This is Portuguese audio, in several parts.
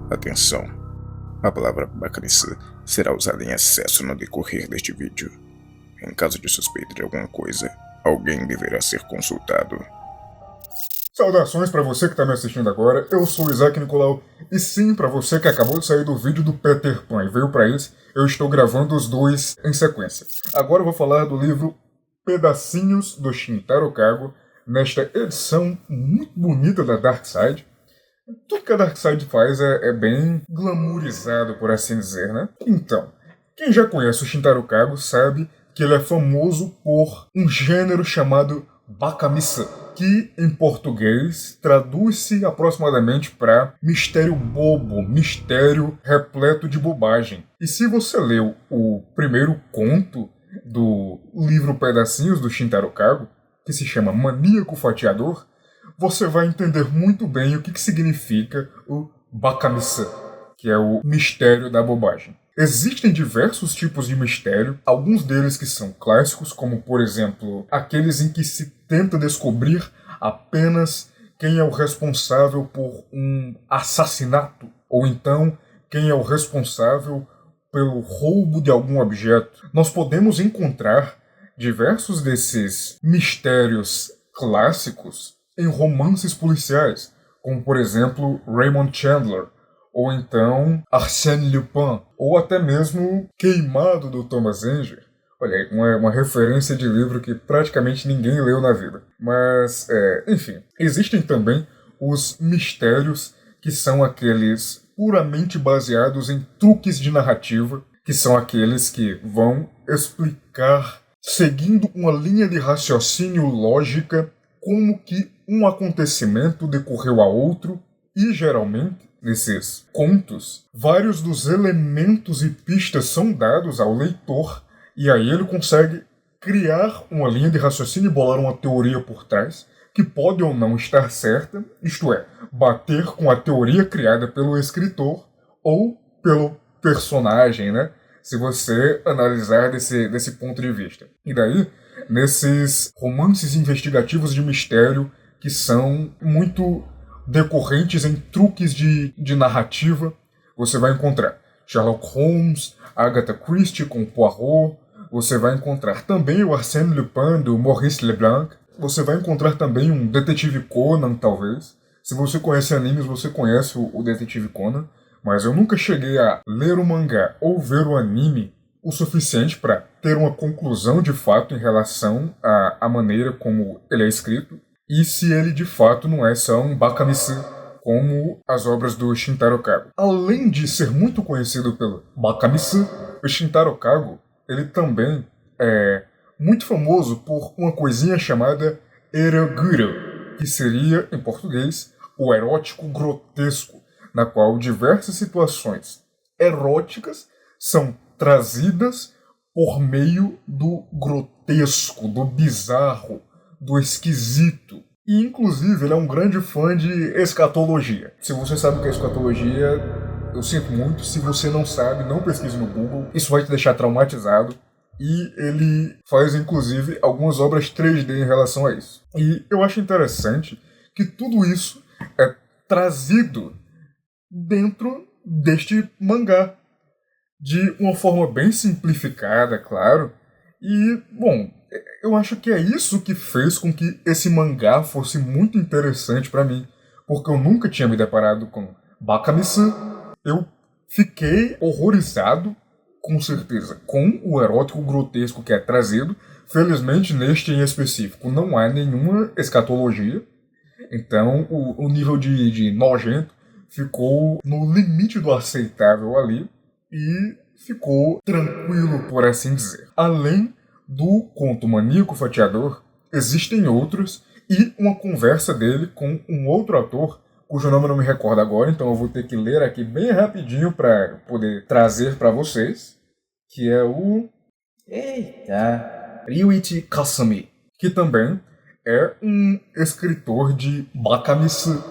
Atenção, a palavra Bakamisu será usada em excesso no decorrer deste vídeo. Em caso de suspeita de alguma coisa, alguém deverá ser consultado. Saudações para você que está me assistindo agora, eu sou o Isaac Nicolau, e sim, para você que acabou de sair do vídeo do Peter Pan e veio para esse, eu estou gravando os dois em sequência. Agora eu vou falar do livro Pedacinhos do Shintaro Kago, nesta edição muito bonita da Dark Side. Tudo que a Dark Side faz é bem glamourizado, por assim dizer, né? Então, quem já conhece o Shintaro Kago sabe que ele é famoso por um gênero chamado Bakamissa, que em português traduz-se aproximadamente para mistério bobo, mistério repleto de bobagem. E se você leu o primeiro conto do livro Pedacinhos do Shintaro Kago, que se chama Maníaco Fatiador, você vai entender muito bem o que significa o Bakamissa, que é o mistério da bobagem. Existem diversos tipos de mistério, alguns deles que são clássicos, como por exemplo, aqueles em que se tenta descobrir apenas quem é o responsável por um assassinato, ou então quem é o responsável pelo roubo de algum objeto. Nós podemos encontrar diversos desses mistérios clássicos em romances policiais, como por exemplo Raymond Chandler, ou então Arsène Lupin, ou até mesmo Queimado do Thomas Enger. Olha aí, uma referência de livro que praticamente ninguém leu na vida. Mas, enfim, existem também os mistérios que são aqueles puramente baseados em truques de narrativa, que são aqueles que vão explicar, seguindo uma linha de raciocínio lógica, como que um acontecimento decorreu a outro, e geralmente, nesses contos, vários dos elementos e pistas são dados ao leitor, e aí ele consegue criar uma linha de raciocínio e bolar uma teoria por trás, que pode ou não estar certa, isto é, bater com a teoria criada pelo escritor ou pelo personagem, né? Se você analisar desse ponto de vista. E daí, nesses romances investigativos de mistério que são muito decorrentes em truques de narrativa, você vai encontrar Sherlock Holmes, Agatha Christie com Poirot, você vai encontrar também o Arsène Lupin do Maurice Leblanc, você vai encontrar também um Detetive Conan, talvez. Se você conhece animes, você conhece o Detetive Conan, mas eu nunca cheguei a ler o mangá ou ver o anime o suficiente para ter uma conclusão de fato em relação à maneira como ele é escrito e se ele de fato não é só um Bakamissa como as obras do Shintaro Kago. Além de ser muito conhecido pelo Bakamissa, o Shintaro Kago ele também é muito famoso por uma coisinha chamada eroguro, que seria, em português, o erótico grotesco, na qual diversas situações eróticas são trazidas por meio do grotesco, do bizarro, do esquisito. E, inclusive, ele é um grande fã de escatologia. Se você sabe o que é escatologia, eu sinto muito. Se você não sabe, não pesquise no Google. Isso vai te deixar traumatizado. E ele faz, inclusive, algumas obras 3D em relação a isso. E eu acho interessante que tudo isso é trazido dentro deste mangá. De uma forma bem simplificada, claro. E, bom, eu acho que é isso que fez com que esse mangá fosse muito interessante para mim. Porque eu nunca tinha me deparado com Bakamissa. Eu fiquei horrorizado, com certeza, com o erótico grotesco que é trazido. Felizmente, neste em específico, não há nenhuma escatologia. Então, o nível de nojento ficou no limite do aceitável ali. E ficou tranquilo, por assim dizer. Além do conto Maníaco Fatiador, existem outros e uma conversa dele com um outro ator, cujo nome eu não me recordo agora, então eu vou ter que ler aqui bem rapidinho para poder trazer para vocês, que é o Ryuichi Kasumi, que também é um escritor de Bakamissa.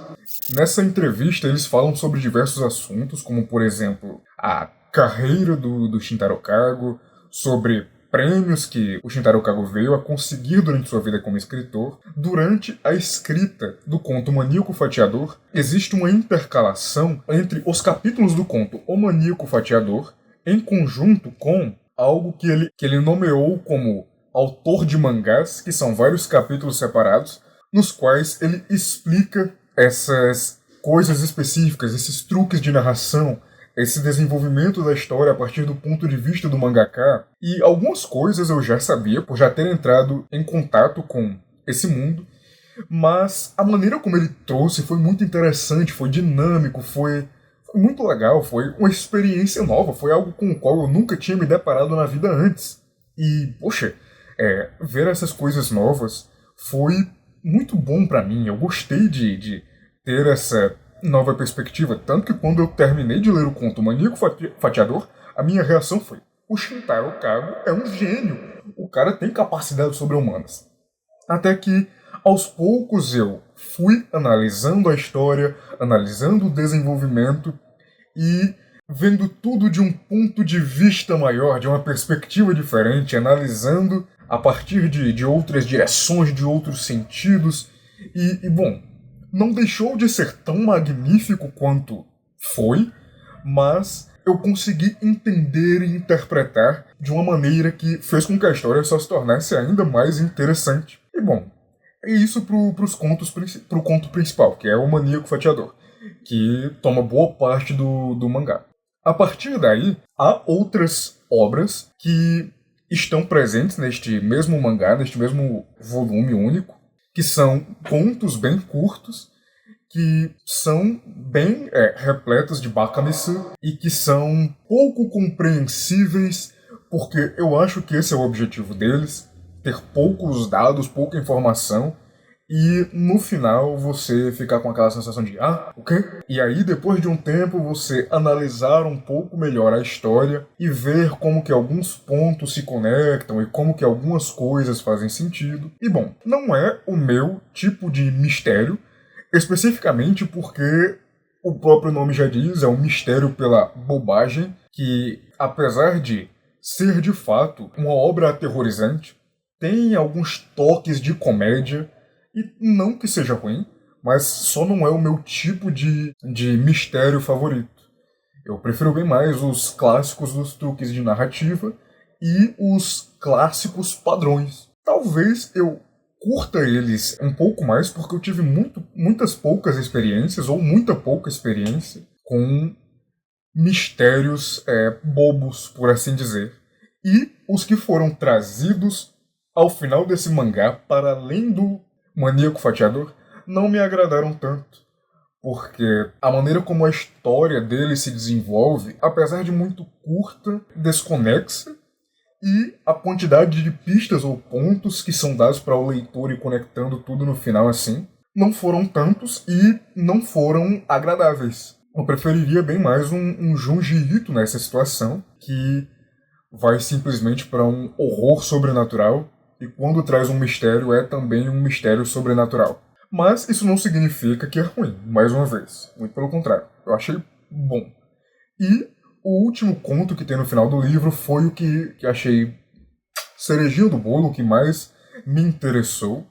Nessa entrevista eles falam sobre diversos assuntos, como por exemplo a carreira do Shintaro Kago, sobre prêmios que o Shintaro Kago veio a conseguir durante sua vida como escritor. Durante a escrita do conto Maníaco Fatiador, existe uma intercalação entre os capítulos do conto O Maníaco Fatiador, em conjunto com algo que ele nomeou como autor de mangás, que são vários capítulos separados, nos quais ele explica essas coisas específicas, esses truques de narração, esse desenvolvimento da história a partir do ponto de vista do mangaka. E algumas coisas eu já sabia, por já ter entrado em contato com esse mundo, mas a maneira como ele trouxe foi muito interessante, foi dinâmico, foi muito legal, foi uma experiência nova, foi algo com o qual eu nunca tinha me deparado na vida antes. E, poxa, ver essas coisas novas foi muito bom pra mim, eu gostei de ter essa nova perspectiva, tanto que quando eu terminei de ler o conto Maníaco Fatiador, a minha reação foi: o Shintaro Kago é um gênio, o cara tem capacidades sobre-humanas. Até que, aos poucos, eu fui analisando a história, analisando o desenvolvimento e vendo tudo de um ponto de vista maior, de uma perspectiva diferente, analisando a partir de outras direções, de outros sentidos. E bom, não deixou de ser tão magnífico quanto foi, mas eu consegui entender e interpretar de uma maneira que fez com que a história só se tornasse ainda mais interessante. E bom, é isso pro conto principal, que é o Maníaco Fatiador, que toma boa parte do mangá. A partir daí, há outras obras que estão presentes neste mesmo mangá, neste mesmo volume único, que são contos bem curtos, que são bem repletos de bakanitsu e que são pouco compreensíveis, porque eu acho que esse é o objetivo deles, ter poucos dados, pouca informação, e no final você ficar com aquela sensação de o quê? E aí depois de um tempo você analisar um pouco melhor a história e ver como que alguns pontos se conectam e como que algumas coisas fazem sentido. E bom, não é o meu tipo de mistério, especificamente porque o próprio nome já diz, é um mistério pela bobagem, que apesar de ser de fato uma obra aterrorizante, tem alguns toques de comédia. E não que seja ruim, mas só não é o meu tipo de mistério favorito. Eu prefiro bem mais os clássicos dos truques de narrativa e os clássicos padrões. Talvez eu curta eles um pouco mais porque eu tive muitas poucas experiências, ou muita pouca experiência, com mistérios bobos, por assim dizer. E os que foram trazidos ao final desse mangá, para além do Maníaco Fatiador, não me agradaram tanto, porque a maneira como a história dele se desenvolve, apesar de muito curta, desconexa, e a quantidade de pistas ou pontos que são dados para o leitor e conectando tudo no final assim, não foram tantos e não foram agradáveis. Eu preferiria bem mais um Junji Ito nessa situação, que vai simplesmente para um horror sobrenatural, e quando traz um mistério, é também um mistério sobrenatural. Mas isso não significa que é ruim, mais uma vez. Muito pelo contrário. Eu achei bom. E o último conto que tem no final do livro foi o que achei cerejinho do bolo, o que mais me interessou,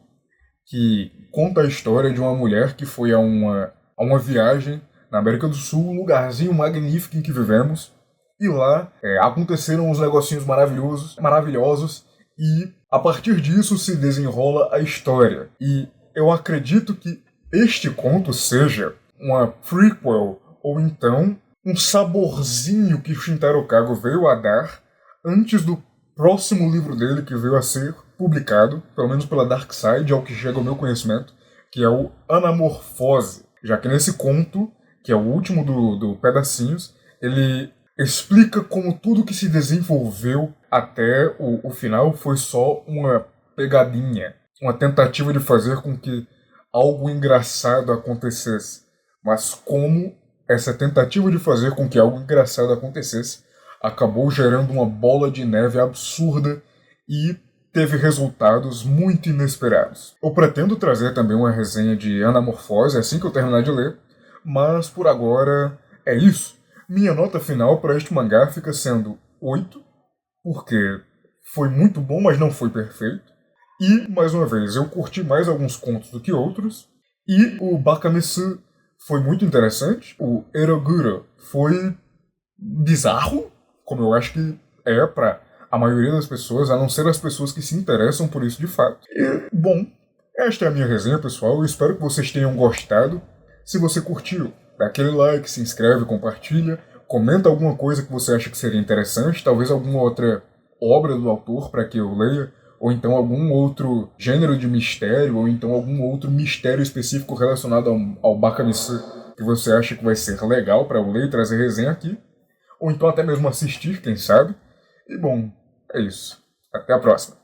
que conta a história de uma mulher que foi a uma viagem na América do Sul, um lugarzinho magnífico em que vivemos, e lá aconteceram uns negocinhos maravilhosos, e a partir disso se desenrola a história. E eu acredito que este conto seja uma prequel, ou então um saborzinho que Shintaro Kago veio a dar antes do próximo livro dele, que veio a ser publicado, pelo menos pela Dark Side, ao que chega ao meu conhecimento, que é o Anamorfose. Já que nesse conto, que é o último do Pedacinhos, ele explica como tudo que se desenvolveu até o final foi só uma pegadinha, uma tentativa de fazer com que algo engraçado acontecesse. Mas como essa tentativa de fazer com que algo engraçado acontecesse acabou gerando uma bola de neve absurda e teve resultados muito inesperados. Eu pretendo trazer também uma resenha de Anamorfose assim que eu terminar de ler, mas por agora é isso. Minha nota final para este mangá fica sendo 8, porque foi muito bom, mas não foi perfeito. E, mais uma vez, eu curti mais alguns contos do que outros. E o Bakamisi foi muito interessante. O Erogura foi bizarro, como eu acho que é para a maioria das pessoas, a não ser as pessoas que se interessam por isso de fato. E, bom, esta é a minha resenha, pessoal. Eu espero que vocês tenham gostado. Se você curtiu, dá aquele like, se inscreve, compartilha, comenta alguma coisa que você acha que seria interessante, talvez alguma outra obra do autor para que eu leia, ou então algum outro gênero de mistério, ou então algum outro mistério específico relacionado ao Bakamisi que você acha que vai ser legal para eu ler e trazer resenha aqui, ou então até mesmo assistir, quem sabe. E bom, é isso. Até a próxima.